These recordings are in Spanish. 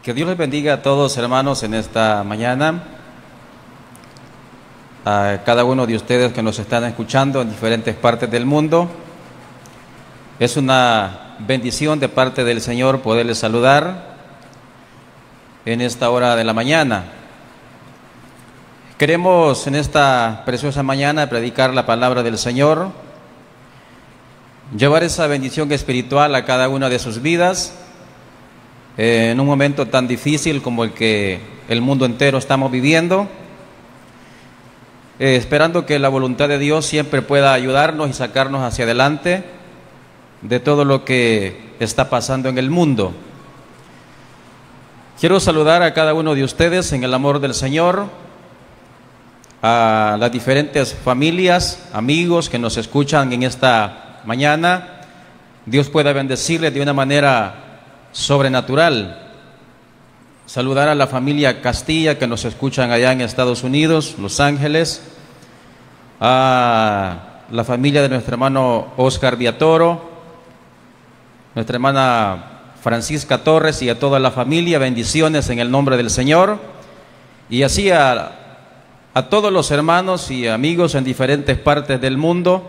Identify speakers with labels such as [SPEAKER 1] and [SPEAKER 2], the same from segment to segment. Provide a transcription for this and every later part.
[SPEAKER 1] Que Dios les bendiga a todos, hermanos, en esta mañana. A cada uno de ustedes que nos están escuchando en diferentes partes del mundo. Es una bendición de parte del Señor poderles saludar en esta hora de la mañana. Queremos en esta preciosa mañana predicar la palabra del Señor, llevar esa bendición espiritual a cada una de sus vidas en un momento tan difícil como el que el mundo entero estamos viviendo, esperando que la voluntad de Dios siempre pueda ayudarnos y sacarnos hacia adelante de todo lo que está pasando en el mundo. Quiero saludar a cada uno de ustedes en el amor del Señor, a las diferentes familias, amigos que nos escuchan en esta mañana. Dios pueda bendecirles de una manera sobrenatural. Saludar a la familia Castilla que nos escuchan allá en Estados Unidos, Los Ángeles, a la familia de nuestro hermano Oscar Viatoro, nuestra hermana Francisca Torres y a toda la familia, bendiciones en el nombre del Señor, y así a todos los hermanos y amigos en diferentes partes del mundo,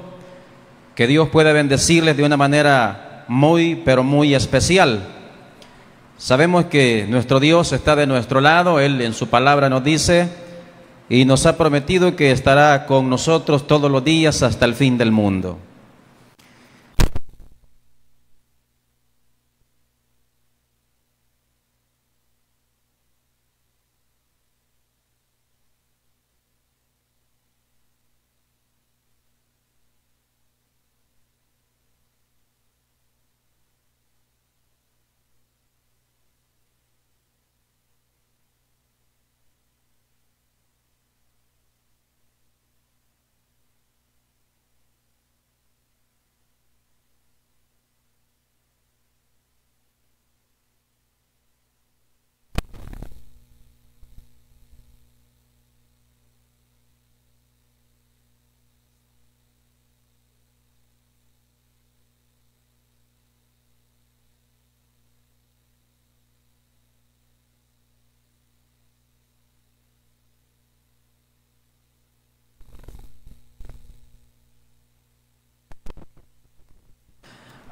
[SPEAKER 1] que Dios pueda bendecirles de una manera muy, pero muy especial. Sabemos que nuestro Dios está de nuestro lado. Él en su palabra nos dice y nos ha prometido que estará con nosotros todos los días hasta el fin del mundo.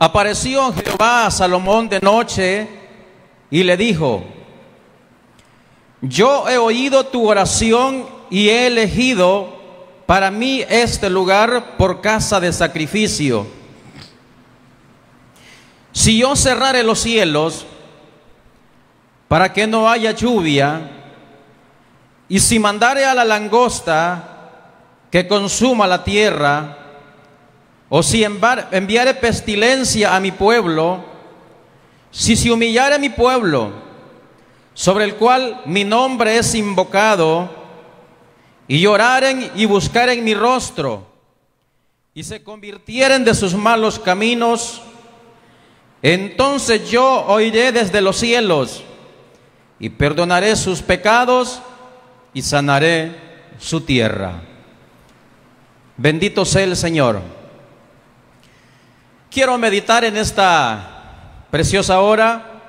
[SPEAKER 1] Apareció Jehová a Salomón de noche y le dijo: yo he oído tu oración y he elegido para mí este lugar por casa de sacrificio. Si yo cerrare los cielos para que no haya lluvia, y si mandare a la langosta que consuma la tierra, o si enviare pestilencia a mi pueblo, si se humillare mi pueblo, sobre el cual mi nombre es invocado, y lloraren y buscaren mi rostro, y se convirtieren de sus malos caminos, entonces yo oiré desde los cielos, y perdonaré sus pecados, y sanaré su tierra. Bendito sea el Señor. Quiero meditar en esta preciosa hora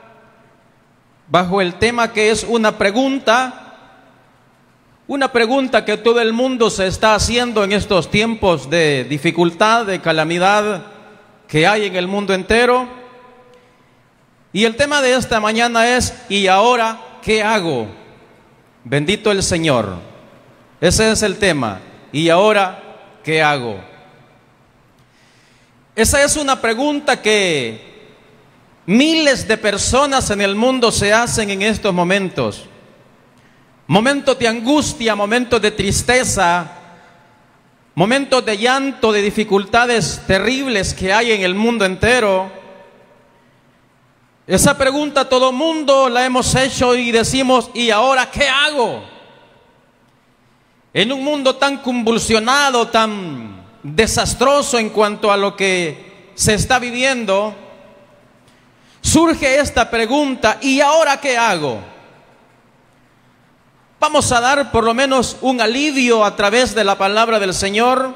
[SPEAKER 1] bajo el tema que es una pregunta que todo el mundo se está haciendo en estos tiempos de dificultad, de calamidad que hay en el mundo entero. Y el tema de esta mañana es: ¿y ahora qué hago? Bendito el Señor. Ese es el tema. ¿Y ahora qué hago? Esa es una pregunta que miles de personas en el mundo se hacen en estos momentos. Momentos de angustia, momentos de tristeza, momentos de llanto, de dificultades terribles que hay en el mundo entero. Esa pregunta todo mundo la hemos hecho y decimos: ¿y ahora qué hago? En un mundo tan convulsionado, tan desastroso en cuanto a lo que se está viviendo, surge esta pregunta: ¿y ahora qué hago? Vamos a dar por lo menos un alivio a través de la palabra del Señor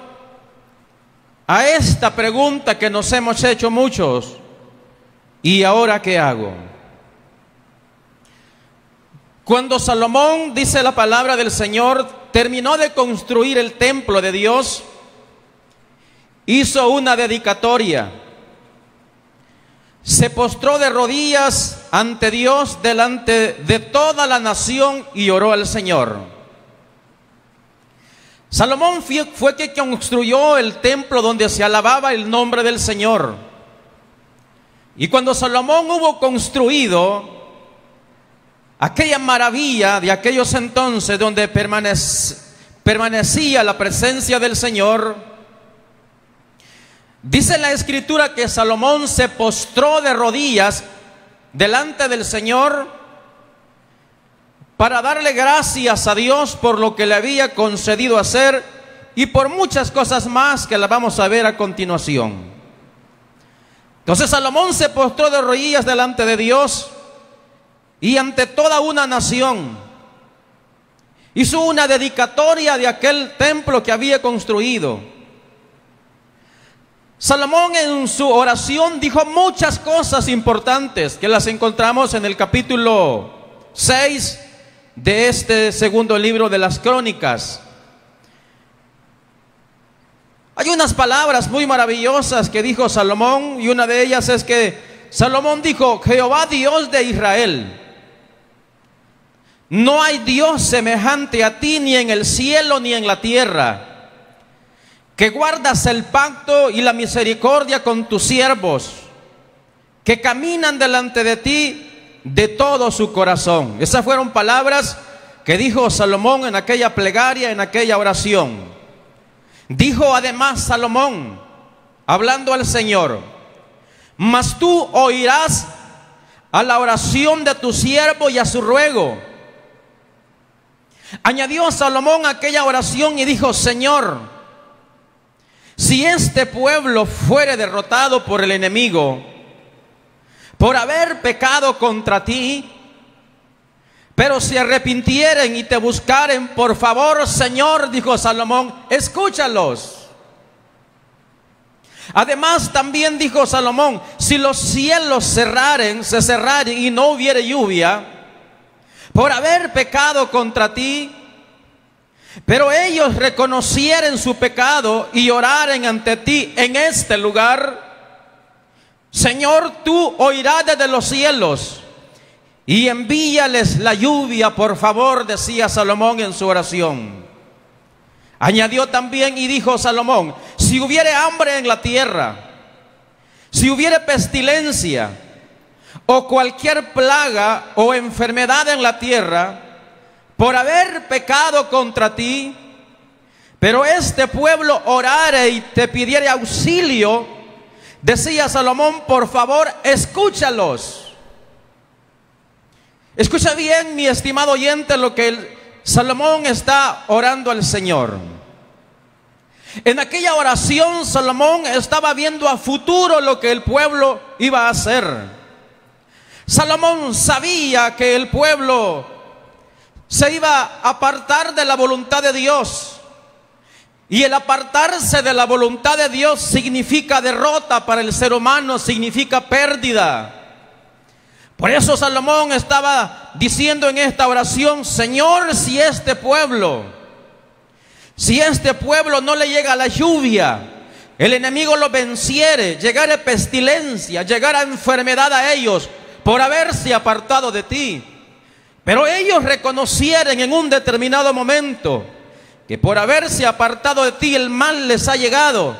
[SPEAKER 1] a esta pregunta que nos hemos hecho muchos: ¿y ahora qué hago? Cuando Salomón, dice la palabra del Señor, terminó de construir el templo de Dios, hizo una dedicatoria. Se postró de rodillas ante Dios, delante de toda la nación, y oró al Señor. Salomón fue quien construyó el templo donde se alababa el nombre del Señor. Y cuando Salomón hubo construido aquella maravilla de aquellos entonces, donde permanecía la presencia del Señor, dice la Escritura que Salomón se postró de rodillas delante del Señor para darle gracias a Dios por lo que le había concedido hacer y por muchas cosas más que las vamos a ver a continuación. Entonces Salomón se postró de rodillas delante de Dios y ante toda una nación. Hizo una dedicatoria de aquel templo que había construido. Salomón en su oración dijo muchas cosas importantes que las encontramos en el capítulo 6 de este segundo libro de las Crónicas. Hay unas palabras muy maravillosas que dijo Salomón, y una de ellas es que Salomón dijo: Jehová Dios de Israel, no hay Dios semejante a ti, ni en el cielo ni en la tierra, que guardas el pacto y la misericordia con tus siervos, que caminan delante de ti de todo su corazón. Esas fueron palabras que dijo Salomón en aquella plegaria, en aquella oración. Dijo además Salomón, hablando al Señor: mas tú oirás a la oración de tu siervo y a su ruego. Añadió Salomón aquella oración y dijo: Señor, si este pueblo fuere derrotado por el enemigo, por haber pecado contra ti, pero si arrepintieren y te buscaren, por favor, Señor, dijo Salomón, escúchalos. Además también dijo Salomón: si los cielos se cerraren y no hubiere lluvia, por haber pecado contra ti, pero ellos reconocieren su pecado y oraren ante ti en este lugar, Señor, tú oirás desde los cielos y envíales la lluvia, por favor, decía Salomón en su oración. Añadió también y dijo Salomón: si hubiere hambre en la tierra, si hubiere pestilencia o cualquier plaga o enfermedad en la tierra, por haber pecado contra ti, pero este pueblo orare y te pidiere auxilio, decía Salomón, por favor, escúchalos. Escucha bien, mi estimado oyente, lo que Salomón está orando al Señor. En aquella oración Salomón estaba viendo a futuro lo que el pueblo iba a hacer. Salomón sabía que el pueblo se iba a apartar de la voluntad de Dios, y el apartarse de la voluntad de Dios significa derrota para el ser humano, significa pérdida. Por eso Salomón estaba diciendo en esta oración: Señor, si este pueblo no le llega la lluvia, el enemigo lo venciere, llegara pestilencia, llegara enfermedad a ellos por haberse apartado de ti, pero ellos reconocieren en un determinado momento que por haberse apartado de ti el mal les ha llegado,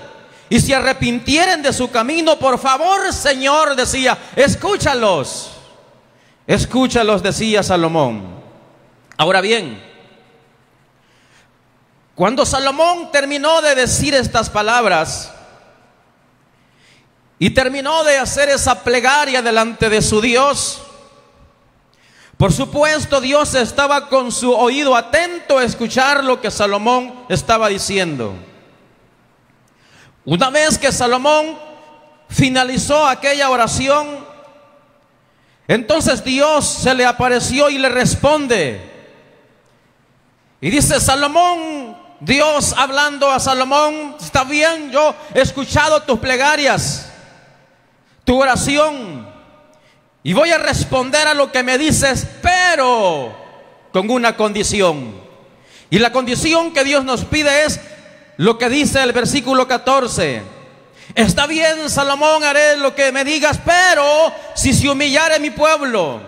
[SPEAKER 1] y se arrepintieren de su camino, por favor, Señor, decía, escúchalos. Escúchalos, decía Salomón. Ahora bien, cuando Salomón terminó de decir estas palabras y terminó de hacer esa plegaria delante de su Dios, por supuesto Dios estaba con su oído atento a escuchar lo que Salomón estaba diciendo. Una vez que Salomón finalizó aquella oración, entonces Dios se le apareció y le responde. Y dice Salomón, Dios hablando a Salomón: está bien, yo he escuchado tus plegarias, tu oración, y voy a responder a lo que me dices, pero con una condición. Y la condición que Dios nos pide es lo que dice el versículo 14. Está bien, Salomón, haré lo que me digas, pero si se humillare mi pueblo,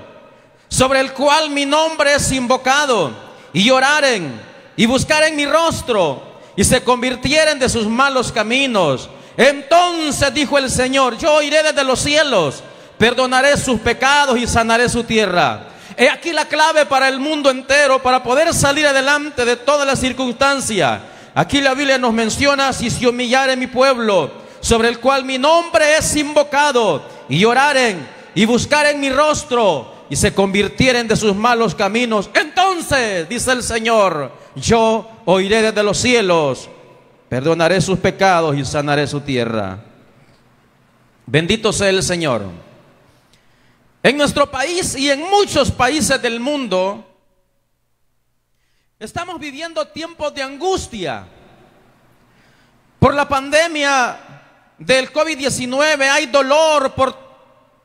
[SPEAKER 1] sobre el cual mi nombre es invocado, y lloraren y buscaren mi rostro, y se convirtieren de sus malos caminos, entonces, dijo el Señor, yo iré desde los cielos, perdonaré sus pecados y sanaré su tierra. He aquí la clave para el mundo entero, para poder salir adelante de todas las circunstancias. Aquí la Biblia nos menciona: si se humillare mi pueblo, sobre el cual mi nombre es invocado, y lloraren y buscaren mi rostro, y se convirtieren de sus malos caminos, entonces, dice el Señor, yo oiré desde los cielos, perdonaré sus pecados y sanaré su tierra. Bendito sea el Señor. En nuestro país y en muchos países del mundo estamos viviendo tiempos de angustia. Por la pandemia del COVID-19 hay dolor por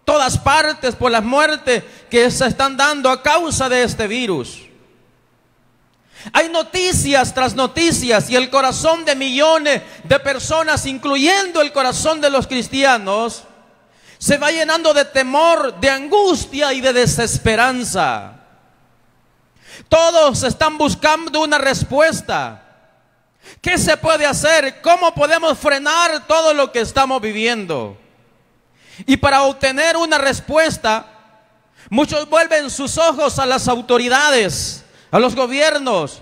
[SPEAKER 1] todas partes, por las muertes que se están dando a causa de este virus. Hay noticias tras noticias y el corazón de millones de personas, incluyendo el corazón de los cristianos, se va llenando de temor, de angustia y de desesperanza. Todos están buscando una respuesta. ¿Qué se puede hacer? ¿Cómo podemos frenar todo lo que estamos viviendo? Y para obtener una respuesta, muchos vuelven sus ojos a las autoridades, a los gobiernos,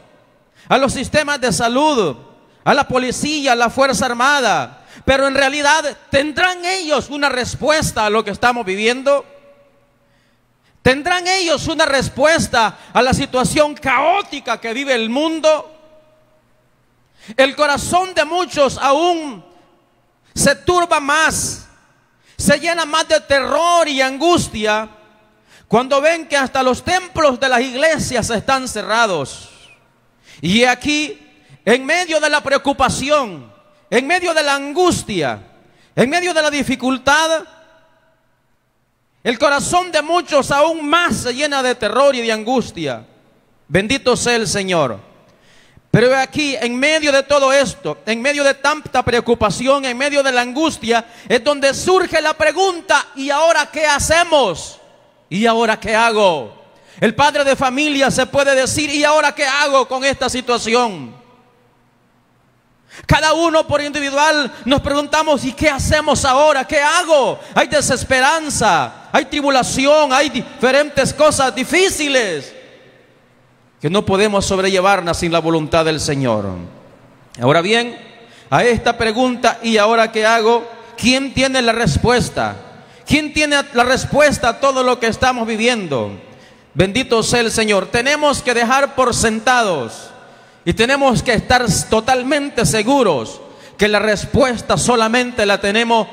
[SPEAKER 1] a los sistemas de salud, a la policía, a la Fuerza Armada. Pero en realidad, ¿tendrán ellos una respuesta a lo que estamos viviendo? ¿Tendrán ellos una respuesta a la situación caótica que vive el mundo? El corazón de muchos aún se turba más, se llena más de terror y angustia cuando ven que hasta los templos de las iglesias están cerrados. Y aquí, en medio de la preocupación, en medio de la angustia, en medio de la dificultad, el corazón de muchos aún más se llena de terror y de angustia. Bendito sea el Señor. Pero aquí, en medio de todo esto, en medio de tanta preocupación, en medio de la angustia, es donde surge la pregunta: ¿y ahora qué hacemos? ¿Y ahora qué hago? El padre de familia se puede decir: ¿y ahora qué hago con esta situación? Cada uno por individual nos preguntamos: ¿y qué hacemos ahora? ¿Qué hago? Hay desesperanza, hay tribulación, hay diferentes cosas difíciles que no podemos sobrellevarnos sin la voluntad del Señor. Ahora bien, a esta pregunta: ¿y ahora qué hago? ¿Quién tiene la respuesta? ¿Quién tiene la respuesta a todo lo que estamos viviendo? Bendito sea el Señor. Tenemos que dejar por sentados y tenemos que estar totalmente seguros que la respuesta solamente la tenemos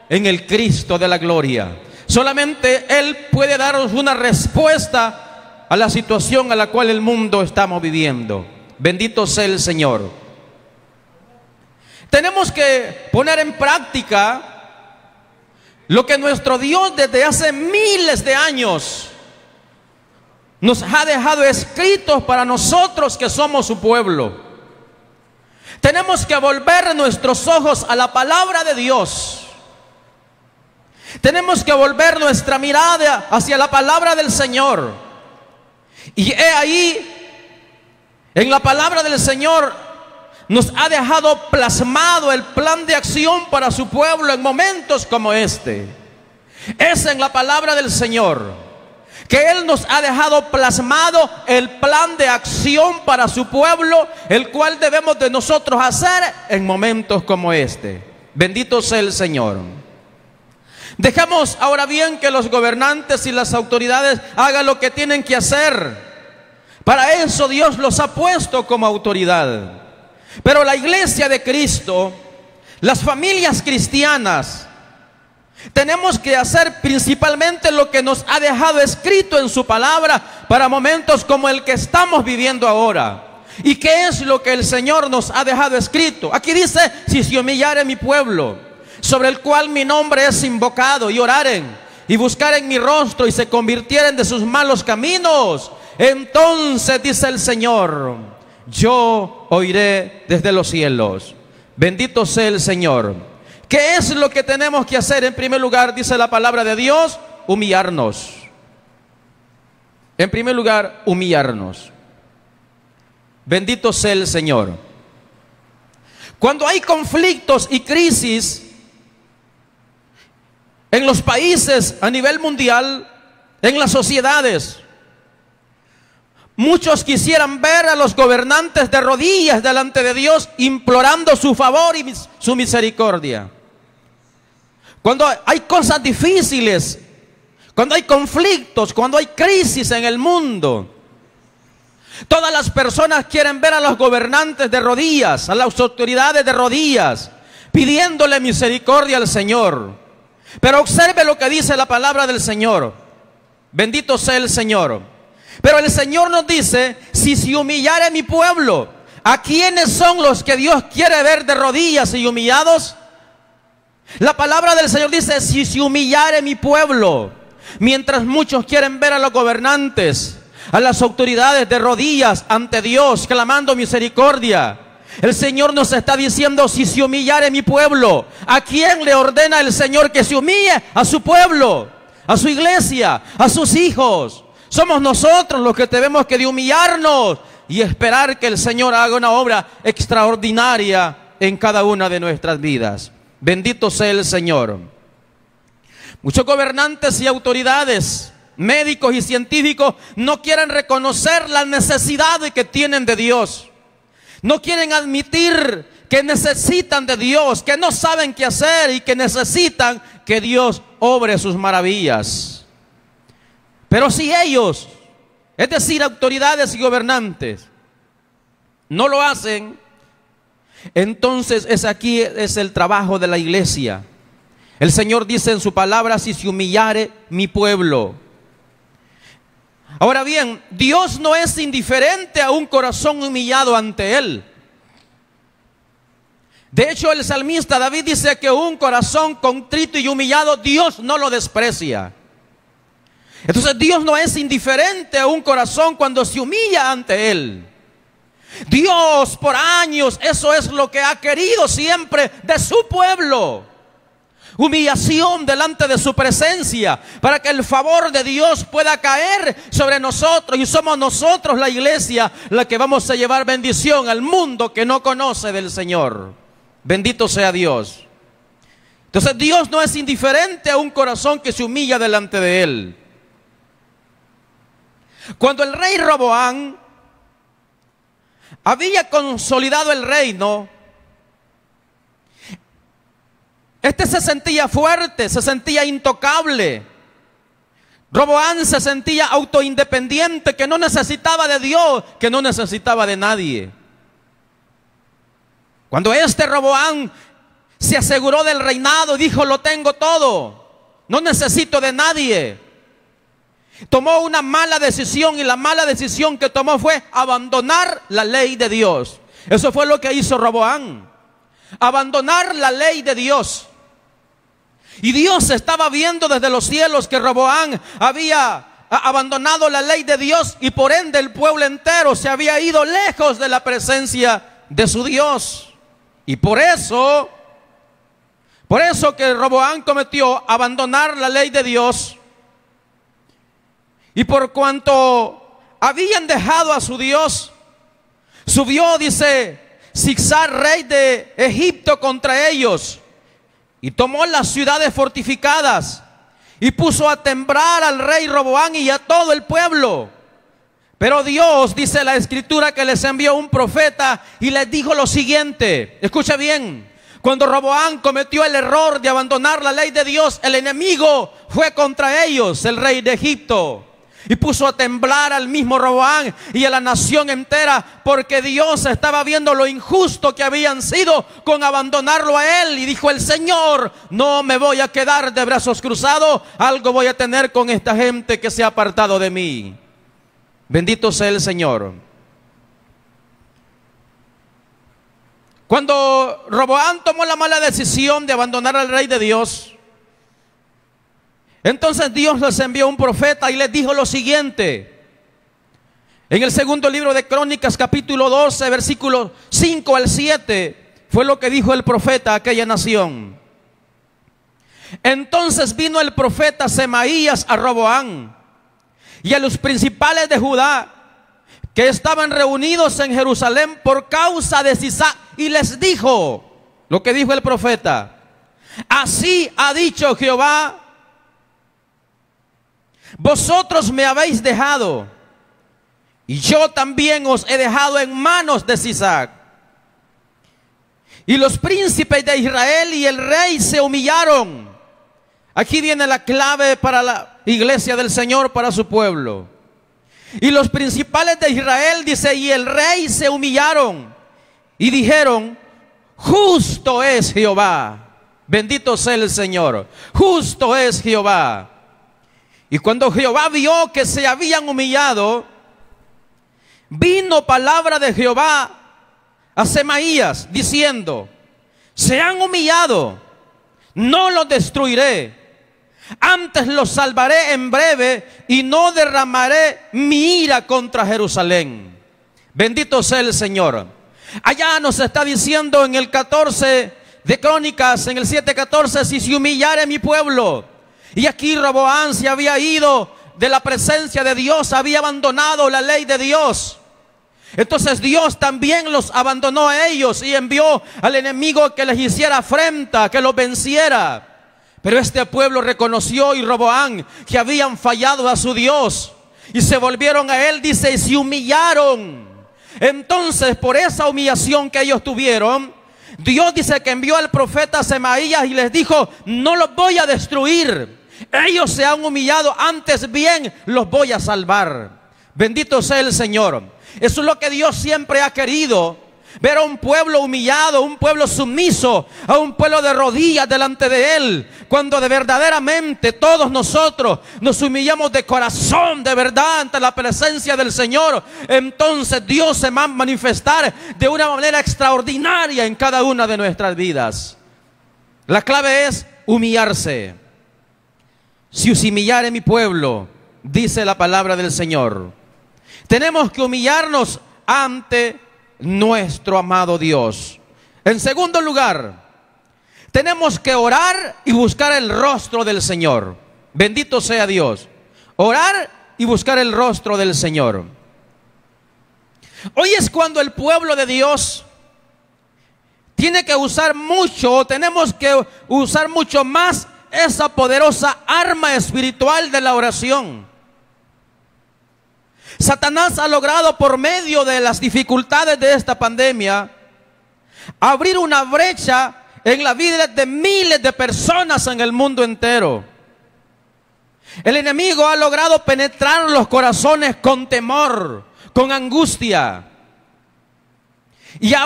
[SPEAKER 1] en el Cristo de la gloria. Solamente Él puede darnos una respuesta a la situación a la cual el mundo estamos viviendo. Bendito sea el Señor. Tenemos que poner en práctica lo que nuestro Dios desde hace miles de años nos ha dejado escritos para nosotros que somos su pueblo. Tenemos que volver nuestros ojos a la palabra de Dios. Tenemos que volver nuestra mirada hacia la palabra del Señor. Y he ahí, en la palabra del Señor, nos ha dejado plasmado el plan de acción para su pueblo en momentos como este. Es en la palabra del Señor que Él nos ha dejado plasmado el plan de acción para su pueblo, el cual debemos de nosotros hacer en momentos como este. Bendito sea el Señor. Dejamos ahora bien que los gobernantes y las autoridades hagan lo que tienen que hacer. Para eso Dios los ha puesto como autoridad. Pero la iglesia de Cristo, las familias cristianas, tenemos que hacer principalmente lo que nos ha dejado escrito en su palabra para momentos como el que estamos viviendo ahora. ¿Y qué es lo que el Señor nos ha dejado escrito? Aquí dice: si se humillare mi pueblo, sobre el cual mi nombre es invocado, y oraren y buscaren mi rostro y se convirtieren de sus malos caminos, entonces dice el Señor, yo oiré desde los cielos. Bendito sea el Señor. ¿Qué es lo que tenemos que hacer? En primer lugar, dice la palabra de Dios, humillarnos. En primer lugar, humillarnos. Bendito sea el Señor. Cuando hay conflictos y crisis en los países a nivel mundial, en las sociedades, muchos quisieran ver a los gobernantes de rodillas delante de Dios, implorando su favor y su misericordia. Cuando hay cosas difíciles, cuando hay conflictos, cuando hay crisis en el mundo, todas las personas quieren ver a los gobernantes de rodillas, a las autoridades de rodillas, pidiéndole misericordia al Señor. Pero observe lo que dice la palabra del Señor. Bendito sea el Señor. Pero el Señor nos dice, si se humillare mi pueblo, ¿a quiénes son los que Dios quiere ver de rodillas y humillados? La palabra del Señor dice, si se humillare mi pueblo. Mientras muchos quieren ver a los gobernantes, a las autoridades de rodillas ante Dios, clamando misericordia, el Señor nos está diciendo, si se humillare mi pueblo. ¿A quién le ordena el Señor que se humille? A su pueblo, a su iglesia, a sus hijos. Somos nosotros los que tenemos que humillarnos y esperar que el Señor haga una obra extraordinaria en cada una de nuestras vidas. Bendito sea el Señor. Muchos gobernantes y autoridades, médicos y científicos, no quieren reconocer la necesidad que tienen de Dios. No quieren admitir que necesitan de Dios, que no saben qué hacer y que necesitan que Dios obre sus maravillas. Pero si ellos, es decir, autoridades y gobernantes, no lo hacen, entonces aquí es el trabajo de la iglesia. El Señor dice en su palabra, si se humillare mi pueblo. Ahora bien, Dios no es indiferente a un corazón humillado ante Él. De hecho, el salmista David dice que un corazón contrito y humillado, Dios no lo desprecia. Entonces Dios no es indiferente a un corazón cuando se humilla ante Él. Dios por años, eso es lo que ha querido siempre de su pueblo. Humillación delante de su presencia, para que el favor de Dios pueda caer sobre nosotros, y somos nosotros, la iglesia, la que vamos a llevar bendición al mundo que no conoce del Señor. Bendito sea Dios. Entonces Dios no es indiferente a un corazón que se humilla delante de Él. Cuando el rey Roboam había consolidado el reino, este se sentía fuerte, se sentía intocable. Roboam se sentía autoindependiente, que no necesitaba de Dios, que no necesitaba de nadie. Cuando Roboam se aseguró del reinado, dijo, lo tengo todo, no necesito de nadie. Tomó una mala decisión, y la mala decisión que tomó fue abandonar la ley de Dios. Eso fue lo que hizo Roboam, abandonar la ley de Dios. Y Dios estaba viendo desde los cielos que Roboam había abandonado la ley de Dios, y por ende el pueblo entero se había ido lejos de la presencia de su Dios. Y por eso que Roboam cometió abandonar la ley de Dios. Y por cuanto habían dejado a su Dios, subió, dice, Sisar, rey de Egipto, contra ellos, y tomó las ciudades fortificadas, y puso a temblar al rey Roboam y a todo el pueblo. Pero Dios, dice la escritura, que les envió un profeta y les dijo lo siguiente. Escucha bien. Cuando Roboam cometió el error de abandonar la ley de Dios, el enemigo fue contra ellos, el rey de Egipto, y puso a temblar al mismo Roboam y a la nación entera, porque Dios estaba viendo lo injusto que habían sido con abandonarlo a él. Y dijo el Señor, no me voy a quedar de brazos cruzados, algo voy a tener con esta gente que se ha apartado de mí. Bendito sea el Señor. Cuando Roboam tomó la mala decisión de abandonar al rey de Dios, entonces Dios les envió un profeta y les dijo lo siguiente. En el segundo libro de Crónicas, capítulo 12, versículos 5 al 7, fue lo que dijo el profeta a aquella nación. Entonces vino el profeta Semaías a Roboam y a los principales de Judá, que estaban reunidos en Jerusalén por causa de Sisac, y les dijo lo que dijo el profeta: así ha dicho Jehová, vosotros me habéis dejado, y yo también os he dejado en manos de Sisac. Y los príncipes de Israel y el rey se humillaron. Aquí viene la clave para la iglesia del Señor, para su pueblo. Y los principales de Israel, dice, y el rey se humillaron y dijeron: justo es Jehová. Bendito sea el Señor. Justo es Jehová. Y cuando Jehová vio que se habían humillado, vino palabra de Jehová a Semaías diciendo: se han humillado, no los destruiré, antes los salvaré en breve y no derramaré mi ira contra Jerusalén. Bendito sea el Señor. Allá nos está diciendo en el 14 de Crónicas, en el 7:14, si se humillare mi pueblo. Y aquí Roboam se había ido de la presencia de Dios, había abandonado la ley de Dios. Entonces Dios también los abandonó a ellos y envió al enemigo que les hiciera afrenta, que los venciera. Pero este pueblo reconoció, y Roboam, que habían fallado a su Dios, y se volvieron a él, dice, y se humillaron. Entonces, por esa humillación que ellos tuvieron, Dios dice que envió al profeta Semaías y les dijo: no los voy a destruir, ellos se han humillado, antes bien los voy a salvar. Bendito sea el Señor. Eso es lo que Dios siempre ha querido: ver a un pueblo humillado, un pueblo sumiso, a un pueblo de rodillas delante de Él. Cuando de verdaderamente todos nosotros nos humillamos de corazón, de verdad, ante la presencia del Señor, entonces Dios se va a manifestar de una manera extraordinaria en cada una de nuestras vidas. La clave es humillarse. Si os humillare mi pueblo, dice la palabra del Señor, tenemos que humillarnos ante nuestro amado Dios. En segundo lugar, tenemos que orar y buscar el rostro del Señor. Bendito sea Dios. Orar y buscar el rostro del Señor. Hoy es cuando el pueblo de Dios tiene que usar mucho, o tenemos que usar mucho más, esa poderosa arma espiritual de la oración. Satanás ha logrado, por medio de las dificultades de esta pandemia, abrir una brecha en la vida de miles de personas en el mundo entero. El enemigo ha logrado penetrar los corazones con temor, con angustia, y ha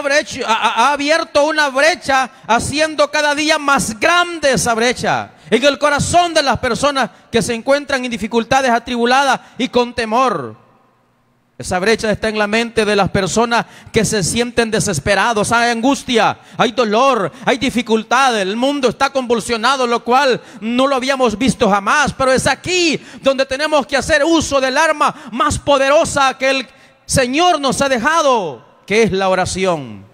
[SPEAKER 1] abierto una brecha, haciendo cada día más grande esa brecha en el corazón de las personas que se encuentran en dificultades, atribuladas y con temor. Esa brecha está en la mente de las personas que se sienten desesperados. Hay angustia, hay dolor, hay dificultades. El mundo está convulsionado, lo cual no lo habíamos visto jamás. Pero es aquí donde tenemos que hacer uso del arma más poderosa que el Señor nos ha dejado, que es la oración.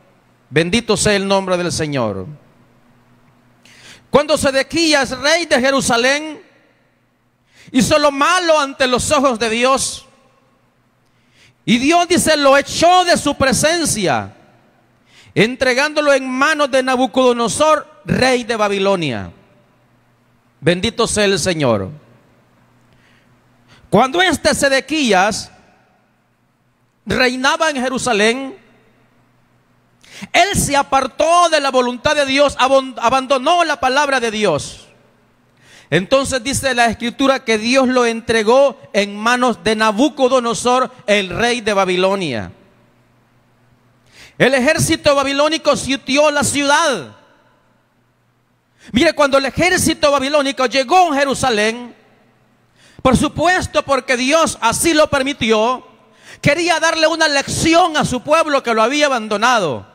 [SPEAKER 1] Bendito sea el nombre del Señor. Cuando Sedequías, rey de Jerusalén, hizo lo malo ante los ojos de Dios, y Dios, dice, lo echó de su presencia, entregándolo en manos de Nabucodonosor, rey de Babilonia. Bendito sea el Señor. Cuando este Sedequías reinaba en Jerusalén, él se apartó de la voluntad de Dios, abandonó la palabra de Dios. Entonces dice la Escritura que Dios lo entregó en manos de Nabucodonosor, el rey de Babilonia. El ejército babilónico sitió la ciudad. Mire, cuando el ejército babilónico llegó a Jerusalén, por supuesto, porque Dios así lo permitió, quería darle una lección a su pueblo que lo había abandonado.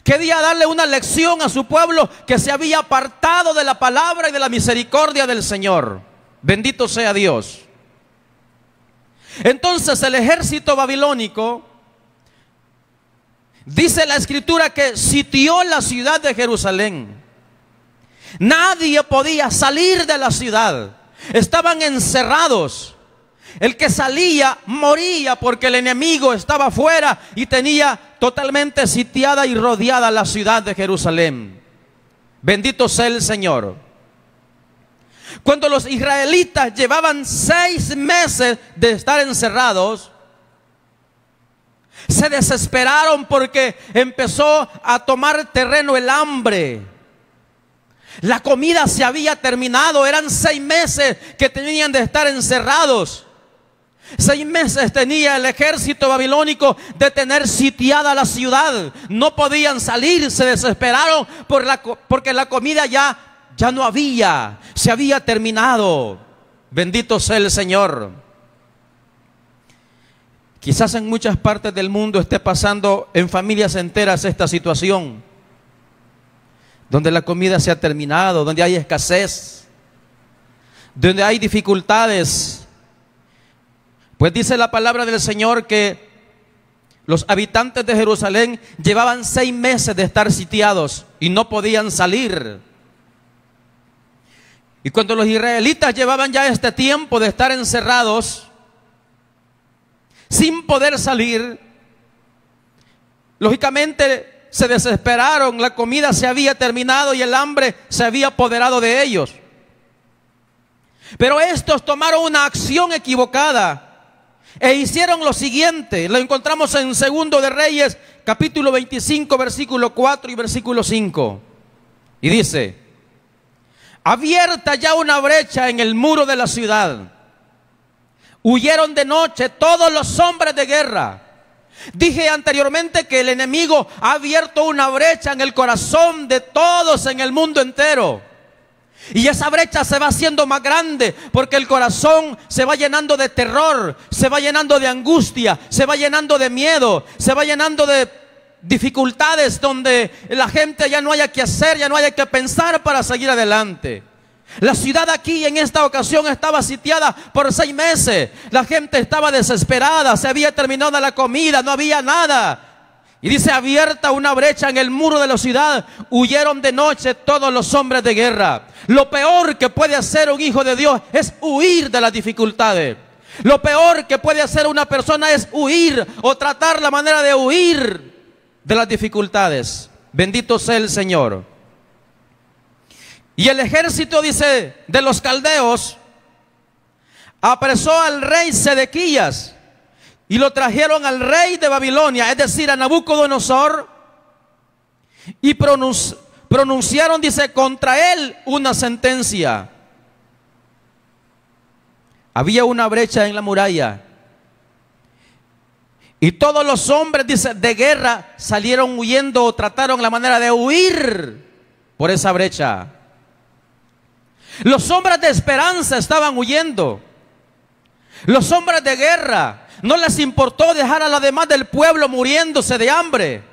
[SPEAKER 1] Quería darle una lección a su pueblo que se había apartado de la palabra y de la misericordia del Señor. Bendito sea Dios. Entonces el ejército babilónico, dice la escritura, que sitió la ciudad de Jerusalén. Nadie podía salir de la ciudad. Estaban encerrados. El que salía moría porque el enemigo estaba afuera y tenía totalmente sitiada y rodeada la ciudad de Jerusalén. Bendito sea el Señor. Cuando los israelitas llevaban 6 meses de estar encerrados, se desesperaron porque empezó a tomar terreno el hambre. La comida se había terminado. Eran 6 meses que tenían de estar encerrados. 6 meses tenía el ejército babilónico de tener sitiada la ciudad. No podían salir, se desesperaron porque la comida ya no había, se había terminado. Bendito sea el Señor. Quizás en muchas partes del mundo esté pasando en familias enteras esta situación, donde la comida se ha terminado, donde hay escasez, donde hay dificultades. Pues dice la palabra del Señor que los habitantes de Jerusalén llevaban 6 meses de estar sitiados y no podían salir. Y cuando los israelitas llevaban ya este tiempo de estar encerrados, sin poder salir, lógicamente se desesperaron. La comida se había terminado y el hambre se había apoderado de ellos. Pero estos tomaron una acción equivocada e hicieron lo siguiente. Lo encontramos en 2 de Reyes, capítulo 25, versículo 4 y versículo 5. Y dice: abierta ya una brecha en el muro de la ciudad, huyeron de noche todos los hombres de guerra. Dije anteriormente que el enemigo ha abierto una brecha en el corazón de todos en el mundo entero. Y esa brecha se va haciendo más grande porque el corazón se va llenando de terror, se va llenando de angustia, se va llenando de miedo, se va llenando de dificultades donde la gente ya no haya que hacer, ya no haya que pensar para seguir adelante. La ciudad aquí en esta ocasión estaba sitiada por 6 meses. La gente estaba desesperada, se había terminado la comida, no había nada. Y dice: abierta una brecha en el muro de la ciudad, huyeron de noche todos los hombres de guerra. Lo peor que puede hacer un hijo de Dios es huir de las dificultades. Lo peor que puede hacer una persona es huir o tratar la manera de huir de las dificultades. Bendito sea el Señor. Y el ejército, dice, de los caldeos apresó al rey Sedequías y lo trajeron al rey de Babilonia, es decir, a Nabucodonosor, y pronunciaron, dice, contra él una sentencia. Había una brecha en la muralla y todos los hombres, dice, de guerra salieron huyendo o trataron la manera de huir por esa brecha. Los hombres de esperanza estaban huyendo. Los hombres de guerra no les importó dejar a la demás del pueblo muriéndose de hambre.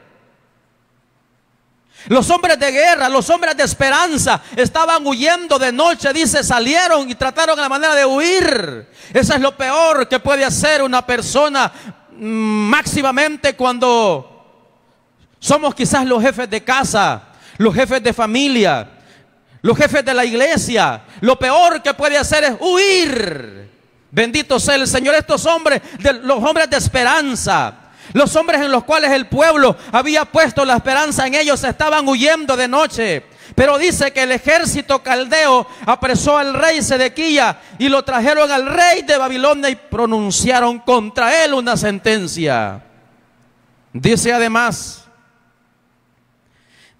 [SPEAKER 1] Los hombres de guerra, los hombres de esperanza estaban huyendo de noche, dice, salieron y trataron la manera de huir. Eso es lo peor que puede hacer una persona, máximamente cuando somos quizás los jefes de casa, los jefes de familia, los jefes de la iglesia. Lo peor que puede hacer es huir. Bendito sea el Señor. Estos hombres, los hombres de esperanza, los hombres en los cuales el pueblo había puesto la esperanza en ellos, estaban huyendo de noche. Pero dice que el ejército caldeo apresó al rey Sedequías y lo trajeron al rey de Babilonia y pronunciaron contra él una sentencia. Dice además: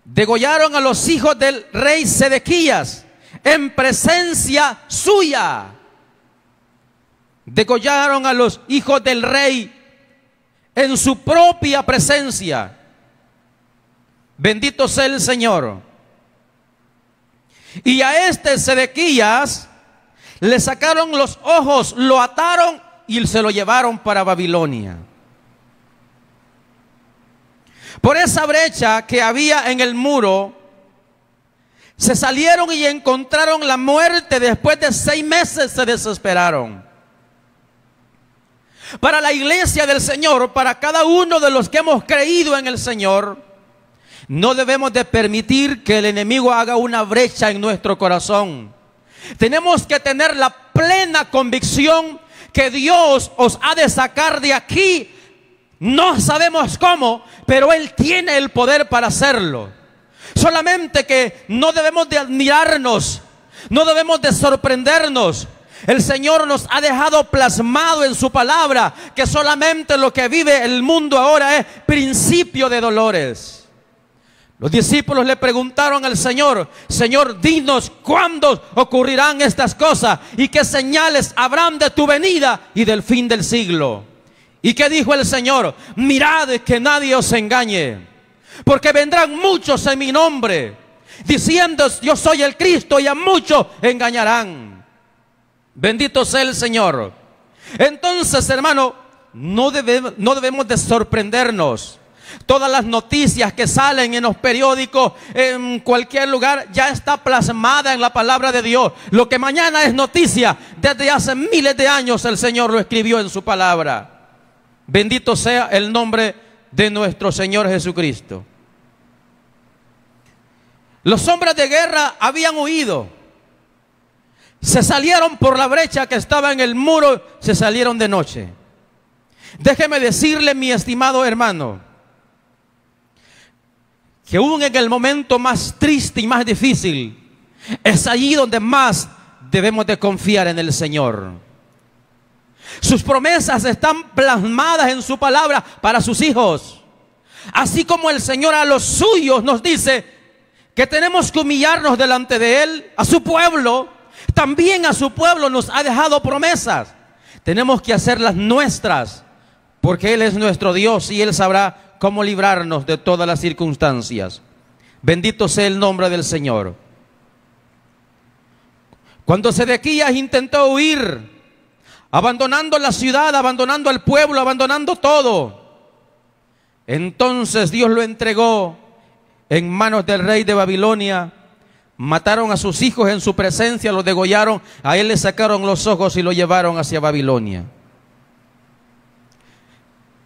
[SPEAKER 1] degollaron a los hijos del rey Sedequías en presencia suya. Degollaron a los hijos del rey en su propia presencia. Bendito sea el Señor. Y a este Sedequías le sacaron los ojos, lo ataron y se lo llevaron para Babilonia. Por esa brecha que había en el muro, se salieron y encontraron la muerte. Después de 6 meses se desesperaron. Para la iglesia del Señor, para cada uno de los que hemos creído en el Señor, no debemos de permitir que el enemigo haga una brecha en nuestro corazón. Tenemos que tener la plena convicción que Dios os ha de sacar de aquí. No sabemos cómo, pero Él tiene el poder para hacerlo. Solamente que no debemos de admirarnos, no debemos de sorprendernos. El Señor nos ha dejado plasmado en su palabra que solamente lo que vive el mundo ahora es principio de dolores. Los discípulos le preguntaron al Señor: Señor, dinos cuándo ocurrirán estas cosas y qué señales habrán de tu venida y del fin del siglo. ¿Y qué dijo el Señor? Mirad que nadie os engañe, porque vendrán muchos en mi nombre, diciendo yo soy el Cristo, y a muchos engañarán. Bendito sea el Señor. Entonces, hermano, no debemos de sorprendernos. Todas las noticias que salen en los periódicos, en cualquier lugar, ya está plasmada en la palabra de Dios. Lo que mañana es noticia, desde hace miles de años el Señor lo escribió en su palabra. Bendito sea el nombre de nuestro Señor Jesucristo. Los hombres de guerra habían huido. Se salieron por la brecha que estaba en el muro, se salieron de noche. Déjeme decirle, mi estimado hermano, que aún en el momento más triste y más difícil, es allí donde más debemos de confiar en el Señor. Sus promesas están plasmadas en su palabra para sus hijos. Así como el Señor a los suyos nos dice que tenemos que humillarnos delante de Él, a su pueblo, también a su pueblo nos ha dejado promesas. Tenemos que hacerlas nuestras, porque Él es nuestro Dios y Él sabrá cómo librarnos de todas las circunstancias. Bendito sea el nombre del Señor. Cuando Sedequías intentó huir, abandonando la ciudad, abandonando el pueblo, abandonando todo, entonces Dios lo entregó en manos del rey de Babilonia. Mataron a sus hijos en su presencia, los degollaron, a él le sacaron los ojos y lo llevaron hacia Babilonia.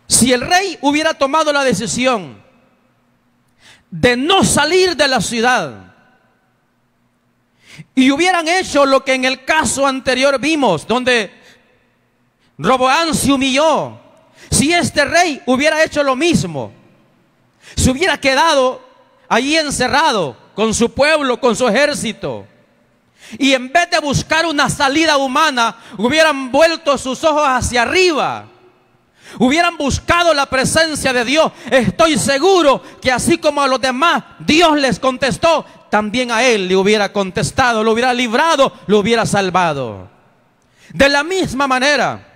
[SPEAKER 1] Si el rey hubiera tomado la decisión de no salir de la ciudad y hubieran hecho lo que en el caso anterior vimos, donde Roboam se humilló, si este rey hubiera hecho lo mismo, se hubiera quedado allí encerrado con su pueblo, con su ejército, y en vez de buscar una salida humana, hubieran vuelto sus ojos hacia arriba, hubieran buscado la presencia de Dios. Estoy seguro que así como a los demás Dios les contestó, también a él le hubiera contestado, lo hubiera librado, lo hubiera salvado. De la misma manera,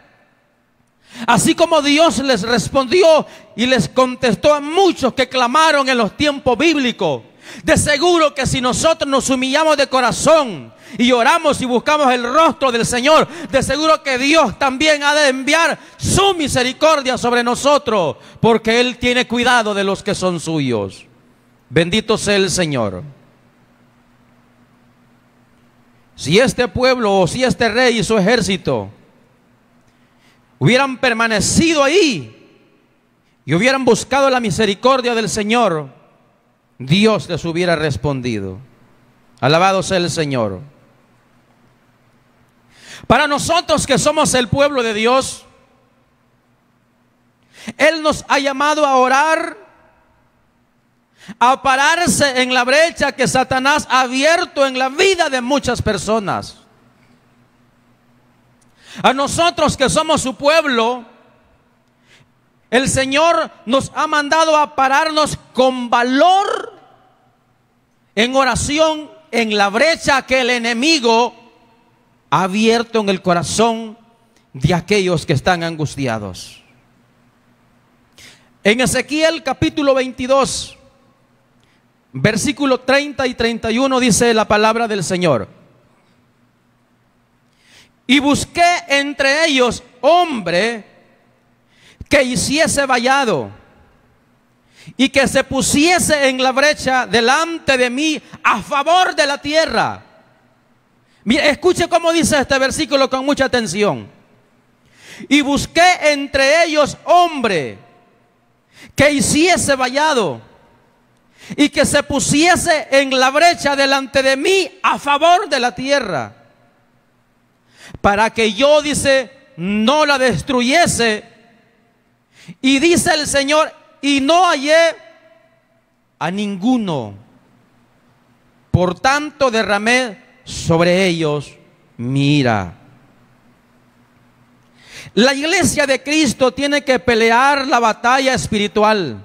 [SPEAKER 1] así como Dios les respondió y les contestó a muchos que clamaron en los tiempos bíblicos, de seguro que si nosotros nos humillamos de corazón y oramos y buscamos el rostro del Señor, de seguro que Dios también ha de enviar su misericordia sobre nosotros, porque Él tiene cuidado de los que son suyos. Bendito sea el Señor. Si este pueblo o si este rey y su ejército hubieran permanecido ahí y hubieran buscado la misericordia del Señor, Dios les hubiera respondido. Alabado sea el Señor. Para nosotros que somos el pueblo de Dios, Él nos ha llamado a orar, a pararse en la brecha que Satanás ha abierto en la vida de muchas personas. A nosotros que somos su pueblo, el Señor nos ha mandado a pararnos con valor en oración en la brecha que el enemigo ha abierto en el corazón de aquellos que están angustiados. En Ezequiel capítulo 22, versículo 30 y 31 dice la palabra del Señor: y busqué entre ellos hombre que hiciese vallado y que se pusiese en la brecha delante de mí a favor de la tierra. Mire, escuche cómo dice este versículo con mucha atención. Y busqué entre ellos hombre que hiciese vallado y que se pusiese en la brecha delante de mí a favor de la tierra, para que yo, dice, no la destruyese. Y dice el Señor, y no hallé a ninguno. Por tanto derramé sobre ellos mi ira. La iglesia de Cristo tiene que pelear la batalla espiritual.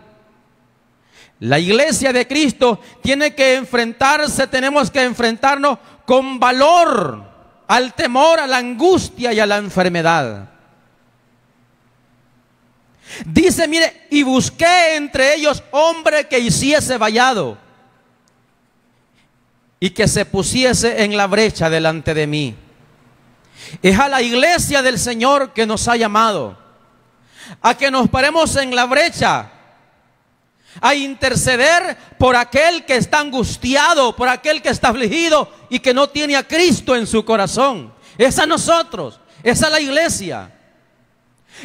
[SPEAKER 1] La iglesia de Cristo tiene que enfrentarse, tenemos que enfrentarnos con valor al temor, a la angustia y a la enfermedad. Dice, mire, y busqué entre ellos hombre que hiciese vallado y que se pusiese en la brecha delante de mí. Es a la iglesia del Señor que nos ha llamado a que nos paremos en la brecha, a interceder por aquel que está angustiado, por aquel que está afligido y que no tiene a Cristo en su corazón. Es a nosotros, es a la iglesia.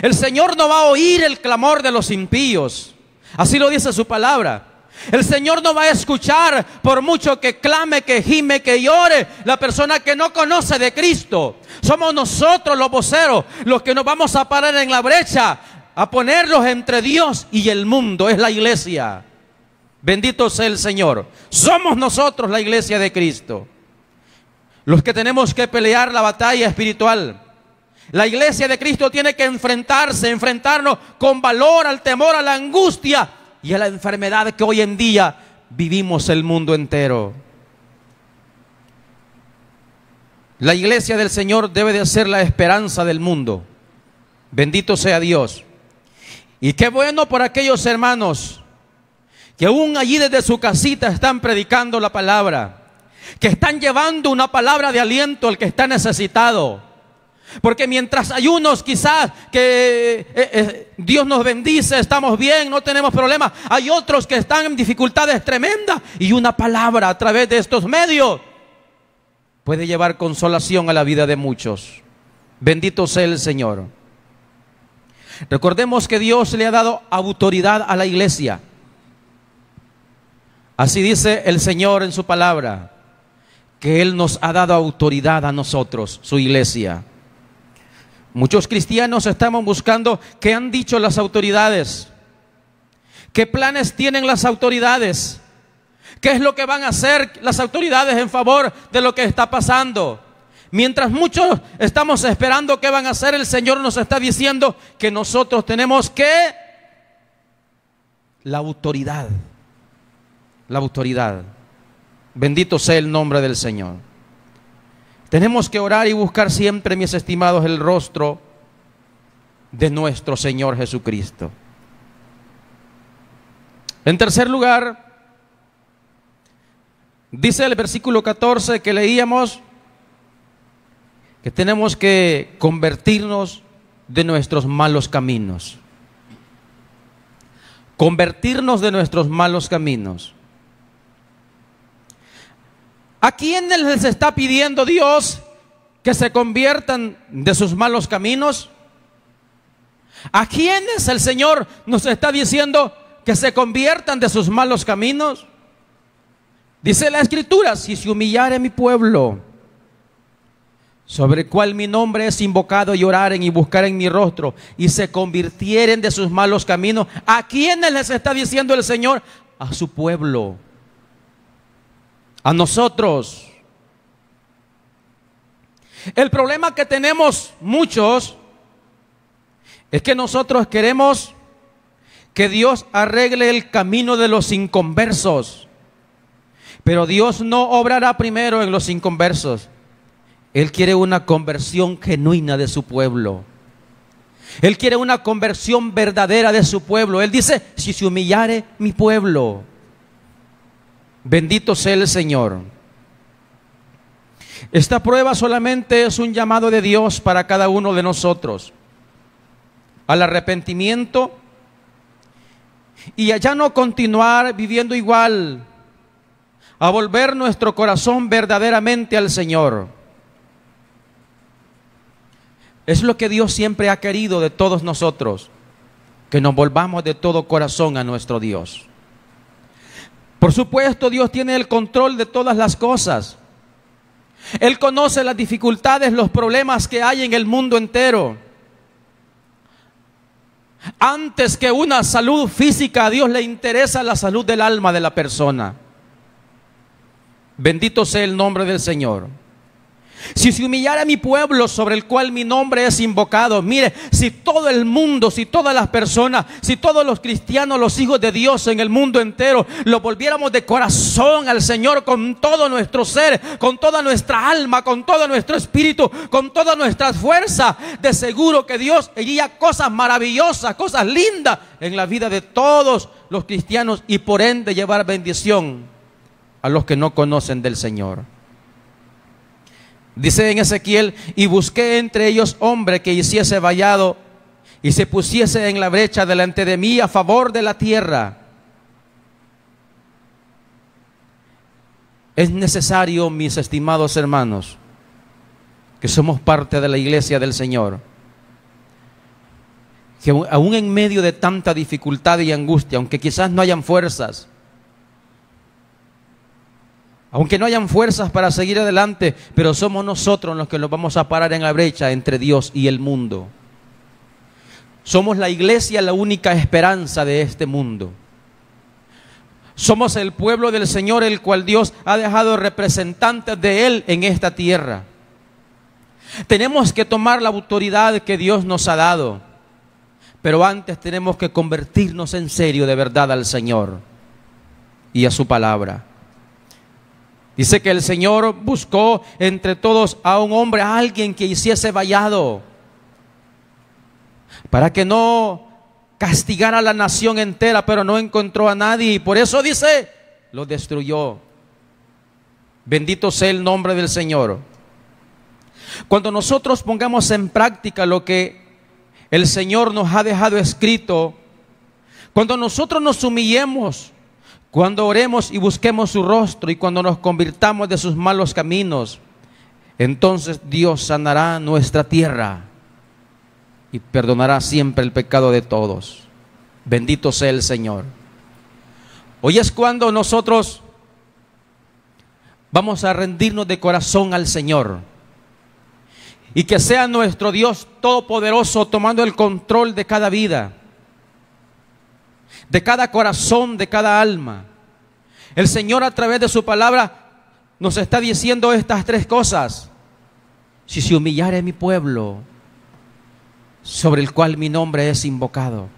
[SPEAKER 1] El Señor no va a oír el clamor de los impíos, así lo dice su palabra. El Señor no va a escuchar por mucho que clame, que gime, que llore la persona que no conoce de Cristo. Somos nosotros los voceros los que nos vamos a parar en la brecha, a ponerlos entre Dios y el mundo. Es la iglesia. Bendito sea el Señor. Somos nosotros la iglesia de Cristo los que tenemos que pelear la batalla espiritual. La iglesia de Cristo tiene que enfrentarnos con valor al temor, a la angustia y a la enfermedad que hoy en día vivimos el mundo entero. La iglesia del Señor debe de ser la esperanza del mundo. Bendito sea Dios. Y qué bueno por aquellos hermanos que aún allí desde su casita están predicando la palabra, que están llevando una palabra de aliento al que está necesitado. Porque mientras hay unos quizás que Dios nos bendice, estamos bien, no tenemos problemas, hay otros que están en dificultades tremendas, y una palabra a través de estos medios puede llevar consolación a la vida de muchos. Bendito sea el Señor. Recordemos que Dios le ha dado autoridad a la iglesia. Así dice el Señor en su palabra, que Él nos ha dado autoridad a nosotros, su iglesia. Muchos cristianos estamos buscando qué han dicho las autoridades, qué planes tienen las autoridades, qué es lo que van a hacer las autoridades en favor de lo que está pasando. Mientras muchos estamos esperando qué van a hacer, el Señor nos está diciendo que nosotros tenemos que la autoridad. La autoridad. Bendito sea el nombre del Señor. Tenemos que orar y buscar siempre, mis estimados, el rostro de nuestro Señor Jesucristo. En tercer lugar, dice el versículo 14 que leíamos, que tenemos que convertirnos de nuestros malos caminos. Convertirnos de nuestros malos caminos. ¿A quiénes les está pidiendo Dios que se conviertan de sus malos caminos? ¿A quiénes el Señor nos está diciendo que se conviertan de sus malos caminos? Dice la Escritura, si se humillare mi pueblo, sobre el cual mi nombre es invocado, y oraren y buscaren mi rostro, y se convirtieren de sus malos caminos. ¿A quiénes les está diciendo el Señor? A su pueblo. A nosotros. El problema que tenemos muchos es que nosotros queremos que Dios arregle el camino de los inconversos, pero Dios no obrará primero en los inconversos. Él quiere una conversión genuina de su pueblo. Él quiere una conversión verdadera de su pueblo. Él dice, si se humillare mi pueblo. Bendito sea el Señor. Esta prueba solamente es un llamado de Dios para cada uno de nosotros al arrepentimiento y a ya no continuar viviendo igual, a volver nuestro corazón verdaderamente al Señor. Es lo que Dios siempre ha querido de todos nosotros, que nos volvamos de todo corazón a nuestro Dios. Por supuesto, Dios tiene el control de todas las cosas. Él conoce las dificultades, los problemas que hay en el mundo entero. Antes que una salud física, a Dios le interesa la salud del alma de la persona. Bendito sea el nombre del Señor. Si se humillara mi pueblo sobre el cual mi nombre es invocado, mire, si todo el mundo, si todas las personas, si todos los cristianos, los hijos de Dios en el mundo entero, lo volviéramos de corazón al Señor con todo nuestro ser, con toda nuestra alma, con todo nuestro espíritu, con toda nuestra fuerza, de seguro que Dios haría cosas maravillosas, cosas lindas en la vida de todos los cristianos y por ende llevar bendición a los que no conocen del Señor. Dice en Ezequiel: y busqué entre ellos hombre que hiciese vallado y se pusiese en la brecha delante de mí a favor de la tierra. Es necesario, mis estimados hermanos, que somos parte de la iglesia del Señor, que aún en medio de tanta dificultad y angustia, aunque quizás no hayan fuerzas, aunque no hayan fuerzas para seguir adelante, pero somos nosotros los que nos vamos a parar en la brecha entre Dios y el mundo. Somos la iglesia, la única esperanza de este mundo. Somos el pueblo del Señor, el cual Dios ha dejado representantes de Él en esta tierra. Tenemos que tomar la autoridad que Dios nos ha dado, pero antes tenemos que convertirnos en serio de verdad al Señor y a su palabra. Dice que el Señor buscó entre todos a un hombre, a alguien que hiciese vallado, para que no castigara a la nación entera, pero no encontró a nadie y por eso dice, lo destruyó. Bendito sea el nombre del Señor. Cuando nosotros pongamos en práctica lo que el Señor nos ha dejado escrito, cuando nosotros nos humillemos, cuando oremos y busquemos su rostro y cuando nos convirtamos de sus malos caminos, entonces Dios sanará nuestra tierra y perdonará siempre el pecado de todos. Bendito sea el Señor. Hoy es cuando nosotros vamos a rendirnos de corazón al Señor y que sea nuestro Dios todopoderoso tomando el control de cada vida, de cada corazón, de cada alma. El Señor a través de su palabra nos está diciendo estas tres cosas: si se humillare mi pueblo, sobre el cual mi nombre es invocado.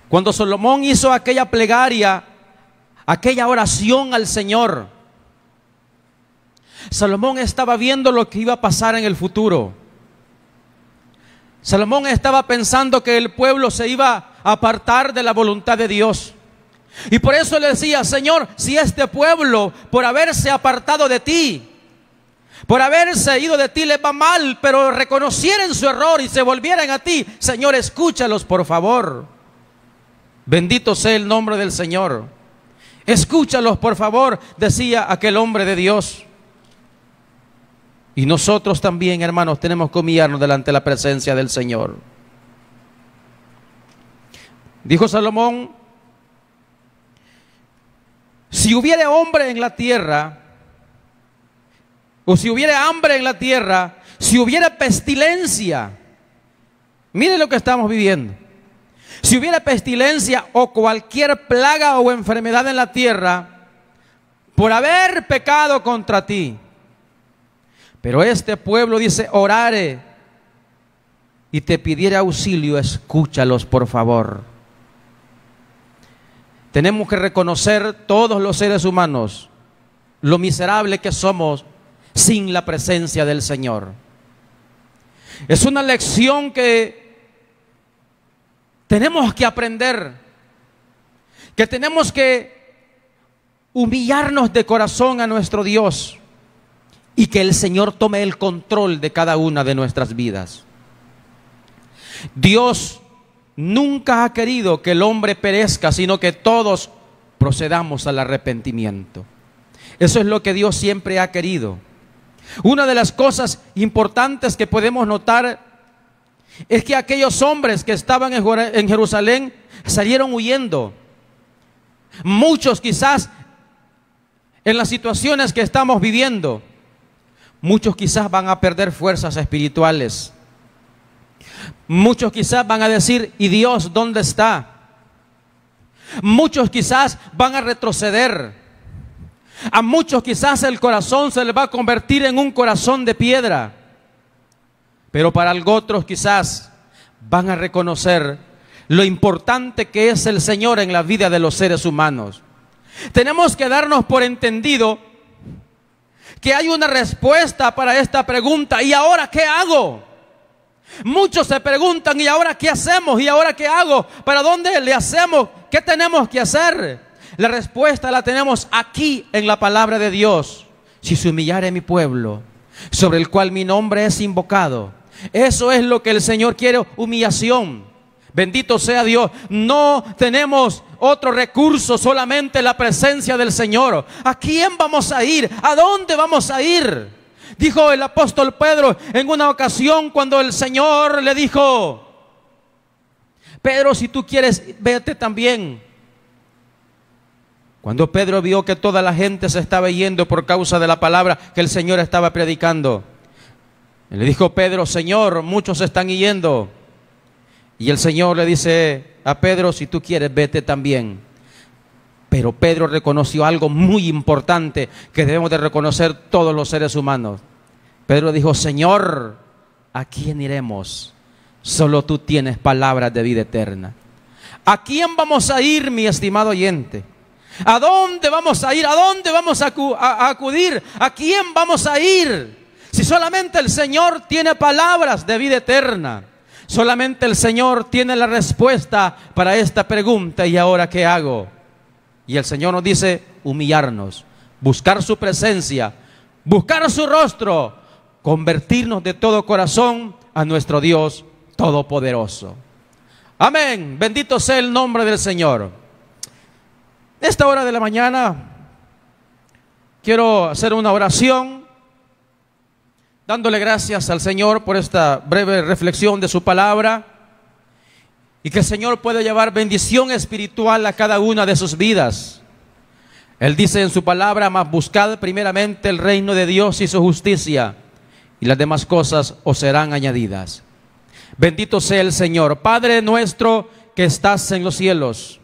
[SPEAKER 1] Cuando Salomón hizo aquella plegaria, aquella oración al Señor, Salomón estaba viendo lo que iba a pasar en el futuro. Salomón estaba pensando que el pueblo se iba a apartar de la voluntad de Dios. Y por eso le decía: Señor, si este pueblo, por haberse apartado de ti, por haberse ido de ti, les va mal, pero reconocieran su error y se volvieran a ti, Señor, escúchalos por favor. Bendito sea el nombre del Señor. Escúchalos por favor, decía aquel hombre de Dios. Y nosotros también, hermanos, tenemos que humillarnos delante de la presencia del Señor. Dijo Salomón: si hubiere hombre en la tierra, o si hubiere hambre en la tierra, si hubiere pestilencia, mire lo que estamos viviendo. Si hubiera pestilencia o cualquier plaga o enfermedad en la tierra, por haber pecado contra ti. Pero este pueblo dice: orare y te pidiera auxilio, escúchalos por favor. Tenemos que reconocer todos los seres humanos lo miserable que somos sin la presencia del Señor. Es una lección que tenemos que aprender, que tenemos que humillarnos de corazón a nuestro Dios y que el Señor tome el control de cada una de nuestras vidas. Dios nunca ha querido que el hombre perezca, sino que todos procedamos al arrepentimiento. Eso es lo que Dios siempre ha querido. Una de las cosas importantes que podemos notar es que aquellos hombres que estaban en Jerusalén salieron huyendo. Muchos quizás en las situaciones que estamos viviendo, muchos quizás van a perder fuerzas espirituales. Muchos quizás van a decir, ¿y Dios dónde está? Muchos quizás van a retroceder. A muchos quizás el corazón se les va a convertir en un corazón de piedra. Pero para otros quizás van a reconocer lo importante que es el Señor en la vida de los seres humanos. Tenemos que darnos por entendido que hay una respuesta para esta pregunta. ¿Y ahora qué hago? Muchos se preguntan, ¿y ahora qué hacemos? ¿Y ahora qué hago? ¿Para dónde le hacemos? ¿Qué tenemos que hacer? La respuesta la tenemos aquí en la palabra de Dios. Si se humillare mi pueblo, sobre el cual mi nombre es invocado. Eso es lo que el Señor quiere, humillación. Bendito sea Dios. No tenemos otro recurso, solamente la presencia del Señor. ¿A quién vamos a ir? ¿A dónde vamos a ir? Dijo el apóstol Pedro en una ocasión cuando el Señor le dijo: Pedro, si tú quieres, vete también. Cuando Pedro vio que toda la gente se estaba yendo por causa de la palabra que el Señor estaba predicando, le dijo Pedro: Señor, muchos se están yendo. Y el Señor le dice a Pedro: si tú quieres, vete también. Pero Pedro reconoció algo muy importante que debemos de reconocer todos los seres humanos. Pedro dijo: Señor, ¿a quién iremos? Solo tú tienes palabras de vida eterna. ¿A quién vamos a ir, mi estimado oyente? ¿A dónde vamos a ir? ¿A dónde vamos a acudir? ¿A quién vamos a ir? Si solamente el Señor tiene palabras de vida eterna. Solamente el Señor tiene la respuesta para esta pregunta. ¿Y ahora qué hago? Y el Señor nos dice: humillarnos, buscar su presencia, buscar su rostro, convertirnos de todo corazón a nuestro Dios Todopoderoso. Amén. Bendito sea el nombre del Señor. Esta hora de la mañana quiero hacer una oración dándole gracias al Señor por esta breve reflexión de su palabra, y que el Señor pueda llevar bendición espiritual a cada una de sus vidas. Él dice en su palabra: mas buscad primeramente el reino de Dios y su justicia, y las demás cosas os serán añadidas. Bendito sea el Señor. Padre nuestro que estás en los cielos,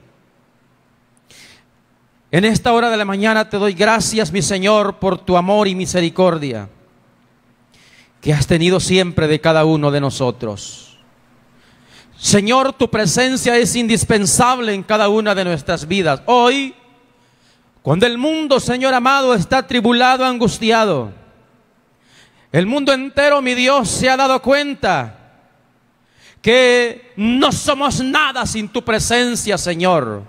[SPEAKER 1] en esta hora de la mañana te doy gracias, mi Señor, por tu amor y misericordia que has tenido siempre de cada uno de nosotros. Señor, tu presencia es indispensable en cada una de nuestras vidas. Hoy, cuando el mundo, Señor amado, está atribulado, angustiado, el mundo entero, mi Dios, se ha dado cuenta que no somos nada sin tu presencia, Señor.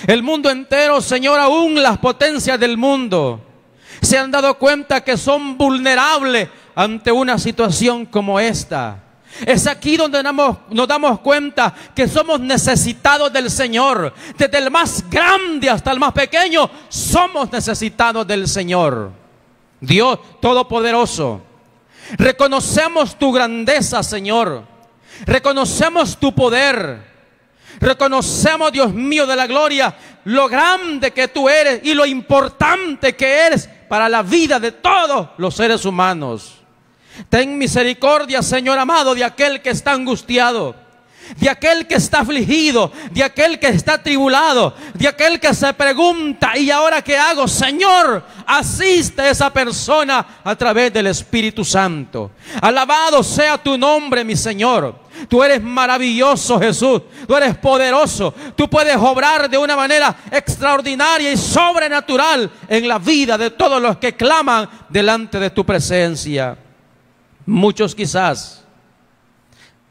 [SPEAKER 1] El mundo entero, Señor, aún las potencias del mundo se han dado cuenta que son vulnerables ante una situación como esta. Es aquí donde nos damos cuenta que somos necesitados del Señor. Desde el más grande hasta el más pequeño, somos necesitados del Señor. Dios Todopoderoso, reconocemos tu grandeza, Señor. Reconocemos tu poder. Reconocemos, Dios mío de la gloria, lo grande que tú eres y lo importante que eres para la vida de todos los seres humanos. Ten misericordia, Señor amado, de aquel que está angustiado, de aquel que está afligido, de aquel que está atribulado, de aquel que se pregunta: ¿y ahora qué hago? Señor, asiste a esa persona a través del Espíritu Santo. Alabado sea tu nombre, mi Señor. Tú eres maravilloso, Jesús. Tú eres poderoso. Tú puedes obrar de una manera extraordinaria y sobrenatural en la vida de todos los que claman delante de tu presencia. Muchos quizás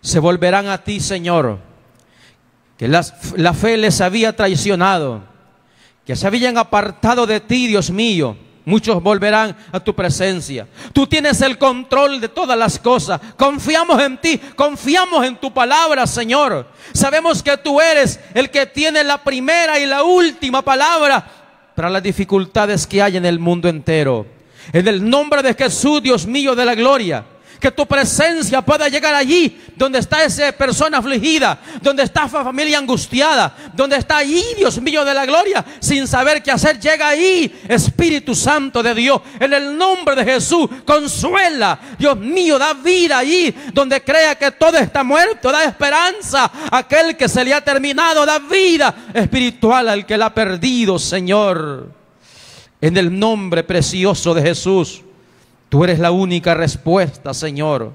[SPEAKER 1] se volverán a ti, Señor, que la fe les había traicionado, que se habían apartado de ti, Dios mío. Muchos volverán a tu presencia. Tú tienes el control de todas las cosas. Confiamos en ti, confiamos en tu palabra, Señor. Sabemos que tú eres el que tiene la primera y la última palabra para las dificultades que hay en el mundo entero. En el nombre de Jesús, Dios mío de la gloria, que tu presencia pueda llegar allí donde está esa persona afligida, donde está esa familia angustiada, donde está allí, Dios mío de la gloria, sin saber qué hacer. Llega ahí, Espíritu Santo de Dios, en el nombre de Jesús. Consuela, Dios mío, da vida allí donde crea que todo está muerto. Da esperanza a aquel que se le ha terminado. Da vida espiritual al que la ha perdido, Señor. En el nombre precioso de Jesús. Tú eres la única respuesta, Señor.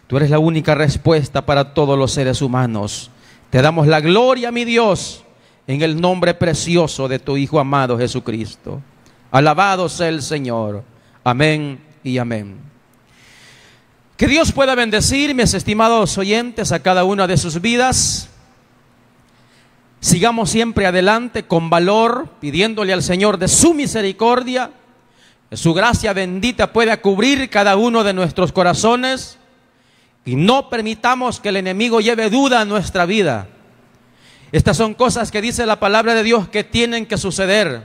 [SPEAKER 1] Tú eres la única respuesta para todos los seres humanos. Te damos la gloria, mi Dios, en el nombre precioso de tu Hijo amado Jesucristo. Alabado sea el Señor. Amén y amén. Que Dios pueda bendecir, mis estimados oyentes, a cada una de sus vidas. Sigamos siempre adelante con valor, pidiéndole al Señor de su misericordia. Su gracia bendita pueda cubrir cada uno de nuestros corazones y no permitamos que el enemigo lleve duda a nuestra vida. Estas son cosas que dice la palabra de Dios que tienen que suceder.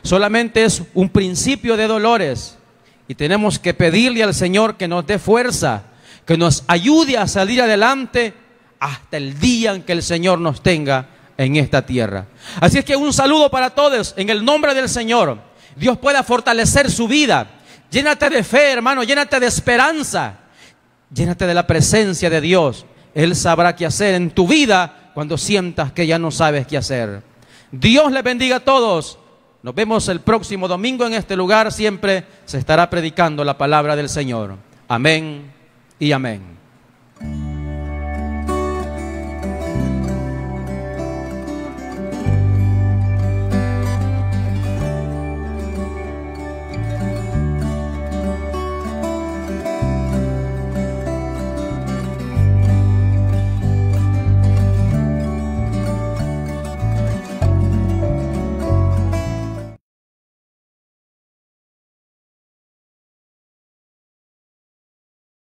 [SPEAKER 1] Solamente es un principio de dolores y tenemos que pedirle al Señor que nos dé fuerza, que nos ayude a salir adelante hasta el día en que el Señor nos tenga en esta tierra. Así es que un saludo para todos en el nombre del Señor. Dios pueda fortalecer su vida. Llénate de fe, hermano, llénate de esperanza, llénate de la presencia de Dios. Él sabrá qué hacer en tu vida cuando sientas que ya no sabes qué hacer. Dios les bendiga a todos. Nos vemos el próximo domingo en este lugar. Siempre se estará predicando la palabra del Señor. Amén y amén.